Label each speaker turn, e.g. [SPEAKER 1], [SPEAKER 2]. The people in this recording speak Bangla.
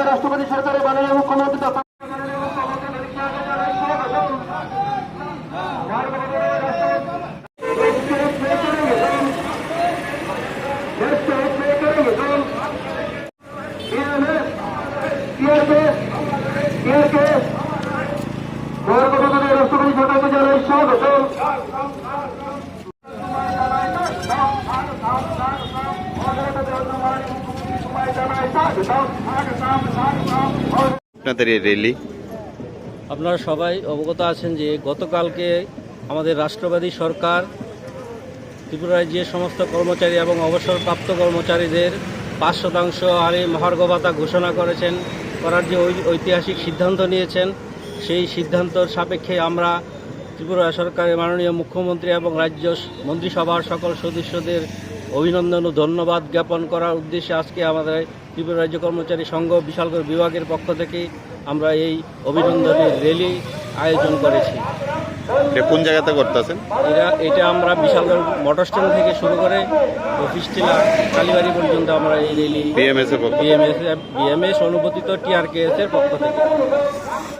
[SPEAKER 1] রাষ্ট্রপতি সরকারের মাননীয় মুখ্যমন্ত্রী রাষ্ট্রপতি সরকারকে জানাই স্বাগত।
[SPEAKER 2] আপনাদের এই র্যালি,
[SPEAKER 3] আপনারা সবাই অবগত আছেন যে গতকালকে আমাদের রাষ্ট্রবাদী সরকার ত্রিপুরা রাজ্যের সমস্ত কর্মচারী এবং অবসরপ্রাপ্ত কর্মচারীদের ৫% হারে মহার্ঘ ভাতা ঘোষণা করার যে ঐতিহাসিক সিদ্ধান্ত নিয়েছেন, সেই সিদ্ধান্তর সাপেক্ষে আমরা ত্রিপুরা সরকারের মাননীয় মুখ্যমন্ত্রী এবং রাজ্য মন্ত্রিসভার সকল সদস্যদের অভিনন্দন ও ধন্যবাদ জ্ঞাপন করার উদ্দেশ্যে আজকে আমাদের ত্রিপুরা রাজ্য কর্মচারী সংঘ বিশালগড় বিভাগের পক্ষ থেকে আমরা এই অভিনন্দনের র্যালি আয়োজন করেছি।
[SPEAKER 2] কোন জায়গাতে করতেছেন?
[SPEAKER 3] এটা আমরা বিশালগড় মোটর স্ট্যান্ড থেকে শুরু করে অফিস টিলা কালীবাড়ি পর্যন্ত আমরা এই র্যালি বিএমএস অনুমোদিত TRKS এর পক্ষ থেকে।